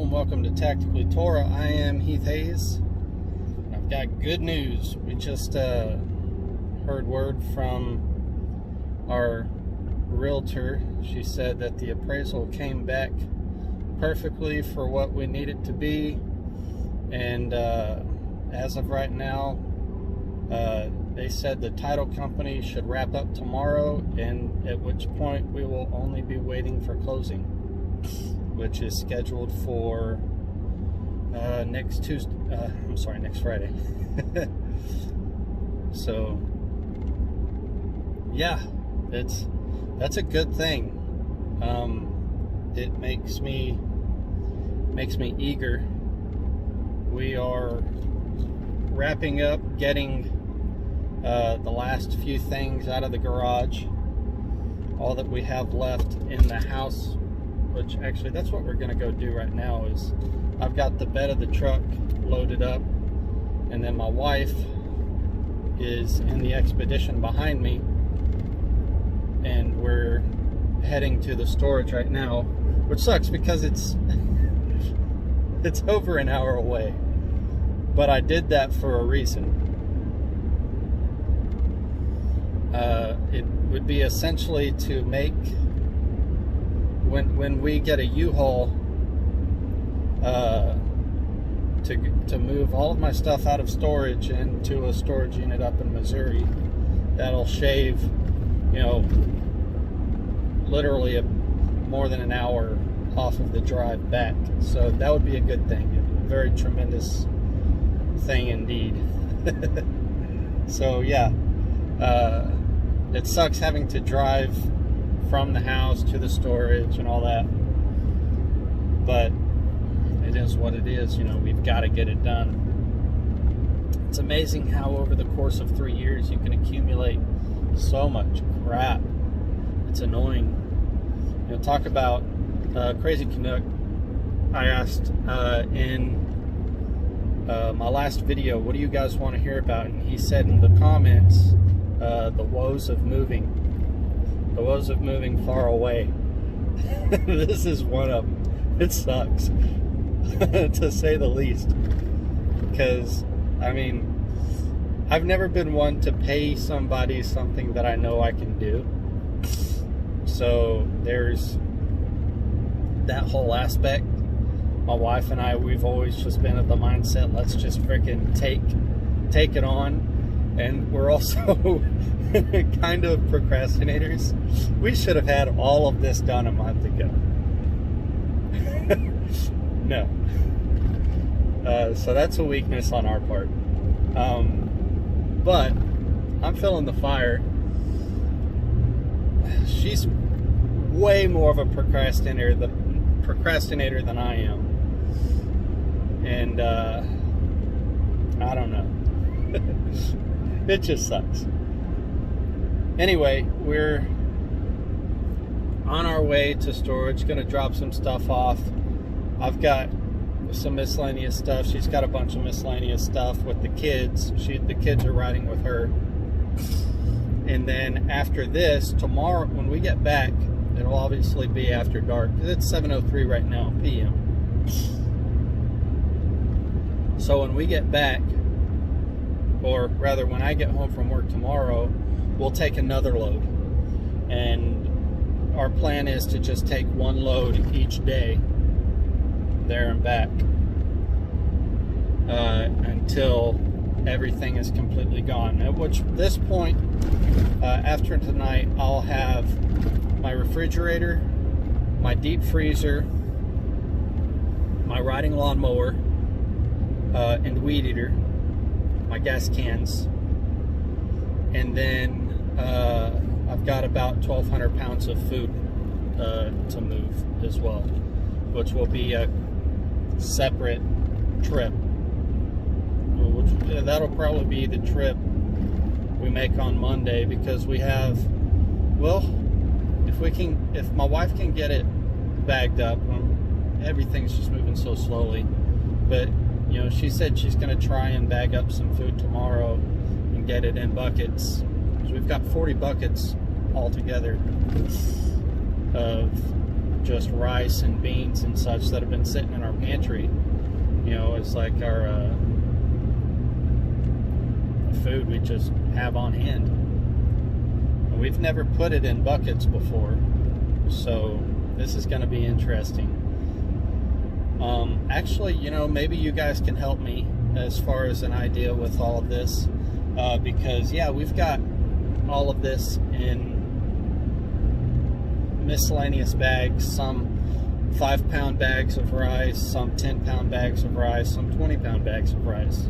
Hello and welcome to Tactically Torah. I am Heath Hayes. And I've got good news. We just heard word from our realtor. She said that the appraisal came back perfectly for what we need it to be. And as of right now, they said the title company should wrap up tomorrow, and at which point we will only be waiting for closing, which is scheduled for next Friday. So yeah, that's a good thing. It makes me eager. We are wrapping up getting the last few things out of the garage. All that we have left in the house, which actually that's what we're going to go do right now, is I've got the bed of the truck loaded up, and then my wife is in the Expedition behind me, and we're heading to the storage right now, which sucks because it's over an hour away, but I did that for a reason. It would be essentially to make, when we get a U-Haul, to move all of my stuff out of storage into a storage unit up in Missouri, that'll shave, literally more than an hour off of the drive back. So that would be a good thing, a very tremendous thing indeed. So yeah, it sucks having to drive from the house to the storage and all that, but it is what it is. We've got to get it done. It's amazing how over the course of 3 years you can accumulate so much crap. It's annoying. Talk about Crazy Canuck. I asked in my last video, what do you guys want to hear about? And he said in the comments, the woes of moving. The woes of moving far away. This is one of them. It sucks, to say the least. Because, I've never been one to pay somebody something that I know I can do. So there's that whole aspect. My wife and I, we've always just been of the mindset, let's just freaking take it on. And we're also kind of procrastinators. We should have had all of this done a month ago. No. So that's a weakness on our part. But I'm feeling the fire. She's way more of a procrastinator than I am. And I don't know. It just sucks. Anyway, we're on our way to storage, gonna drop some stuff off. I've got some miscellaneous stuff. She's got a bunch of miscellaneous stuff with the kids. The kids are riding with her. And then after this, tomorrow, when we get back, it'll obviously be after dark. It's 7:03 right now, p.m. So when we get back, or rather when I get home from work tomorrow, we'll take another load. And our plan is to just take one load each day, there and back, until everything is completely gone. At which this point, after tonight, I'll have my refrigerator, my deep freezer, my riding lawnmower, and weed eater, my gas cans, and then I've got about 1,200 pounds of food to move as well, which will be a separate trip. That'll probably be the trip we make on Monday, because we have, well, if my wife can get it bagged up, everything's just moving so slowly, but she said she's going to try and bag up some food tomorrow and get it in buckets. So we've got 40 buckets altogether of just rice and beans and such that have been sitting in our pantry. You know, it's like our food we just have on hand. And we've never put it in buckets before, so this is going to be interesting. Actually, you know, maybe you guys can help me as far as an idea with all of this, because yeah, we've got all of this in miscellaneous bags, some 5-pound bags of rice, some 10-pound bags of rice, some 20-pound bags of rice,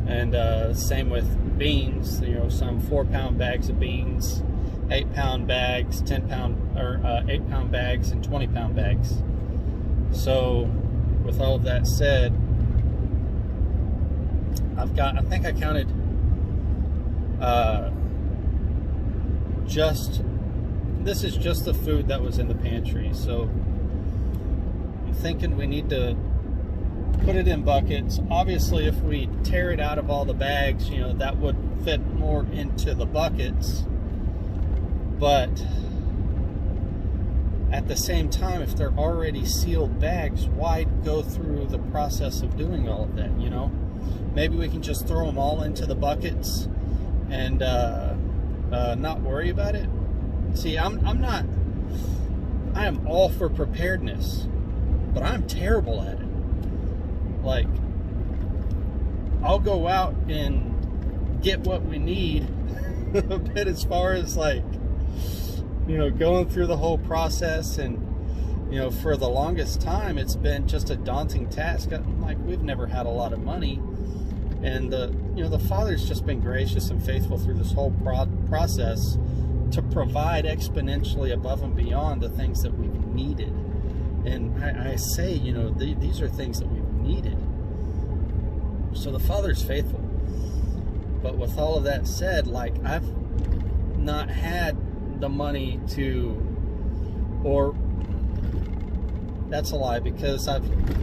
and same with beans, you know, some 4-pound bags of beans, 8-pound bags, 10-pound or 8-pound bags, and 20-pound bags. So with all of that said, I've got, I think I counted this is just the food that was in the pantry. So I'm thinking we need to put it in buckets. Obviously, if we tear it out of all the bags, you know, that would fit more into the buckets. But at the same time, if they're already sealed bags, why go through the process of doing all of that, you know? Maybe we can just throw them all into the buckets and not worry about it. See, I am all for preparedness, but I'm terrible at it. Like, I'll go out and get what we need, but as far as, like, you know, going through the whole process, and, you know, for the longest time, it's been just a daunting task. I'm like, we've never had a lot of money, and you know, the Father's just been gracious and faithful through this whole process to provide exponentially above and beyond the things that we've needed. And I say, you know, these are things that we've needed. So the Father's faithful. But with all of that said, like, I've not had the money to, or that's a lie, because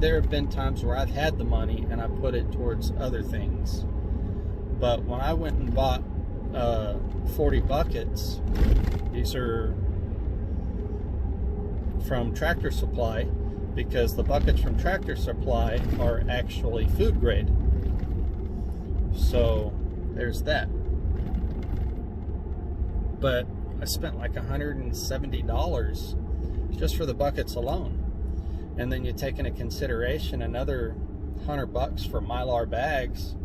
there have been times where I've had the money and I put it towards other things. But when I went and bought 40 buckets, these are from Tractor Supply, because the buckets from Tractor Supply are actually food grade. So there's that. But I spent like $170 just for the buckets alone. And then you take into consideration another $100 for Mylar bags,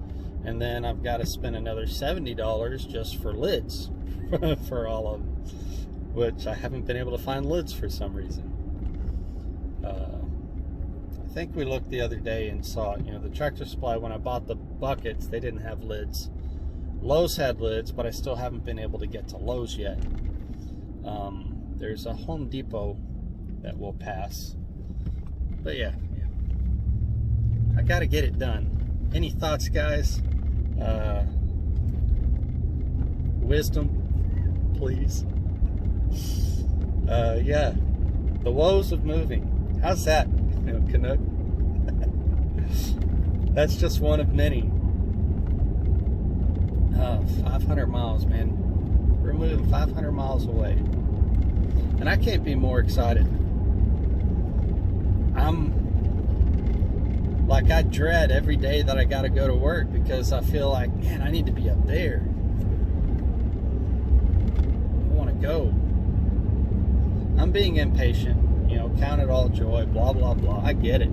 and then I've got to spend another $70 just for lids for all of them, which I haven't been able to find lids for some reason. I think we looked the other day and saw, you know, the Tractor Supply, when I bought the buckets, they didn't have lids. Lowe's had lids, but I still haven't been able to get to Lowe's yet. There's a Home Depot that will pass. But yeah, I got to get it done. Any thoughts, guys? Wisdom, please. Yeah, the woes of moving. How's that, you know, Canuck? That's just one of many. 500 miles, man. We're moving 500 miles away. And I can't be more excited. I dread every day that I got to go to work, because I feel like, man, I need to be up there. I want to go. I'm being impatient, you know, count it all joy, blah, blah, blah. I get it.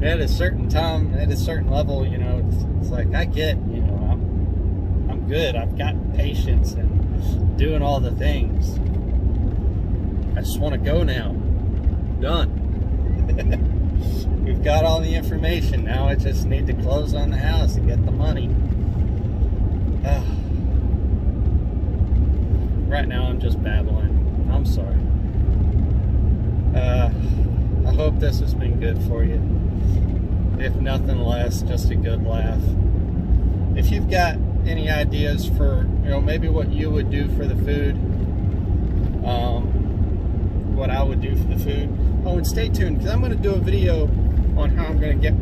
At a certain time, at a certain level, you know, it's like, I get, you know, I'm good. I've got patience and doing all the things. I just want to go now. Done. We've got all the information. Now I just need to close on the house and get the money. Right now I'm just babbling. I'm sorry. I hope this has been good for you. If nothing less, just a good laugh. If you've got any ideas for, you know, maybe what you would do for the food, what I would do for the food. Oh, and stay tuned, because I'm going to do a video on how I'm going to get,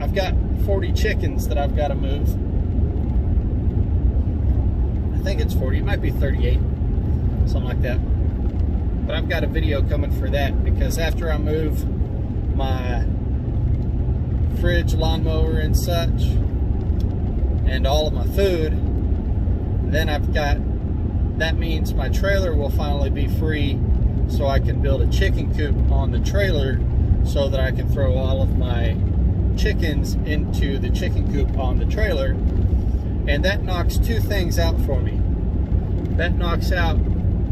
I've got 40 chickens that I've got to move. I think it's 40, it might be 38, something like that. but I've got a video coming for that, because after I move my fridge, lawnmower, and such, and all of my food, then that means my trailer will finally be free, so I can build a chicken coop on the trailer so that I can throw all of my chickens into the chicken coop on the trailer. And that knocks two things out for me. That knocks out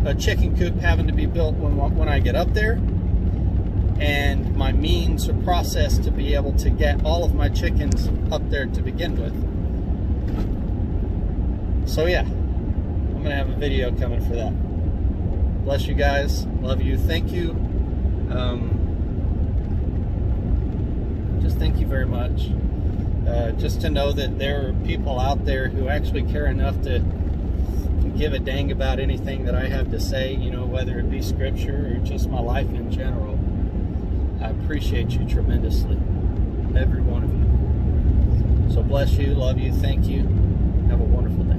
a chicken coop having to be built when I get up there, and my means or process to be able to get all of my chickens up there to begin with. So yeah, I'm gonna have a video coming for that. Bless you guys, love you, thank you. Just thank you very much. Just to know that there are people out there who actually care enough to give a dang about anything that I have to say, you know, whether it be scripture or just my life in general. I appreciate you tremendously, every one of you. So bless you, love you, thank you. Have a wonderful day.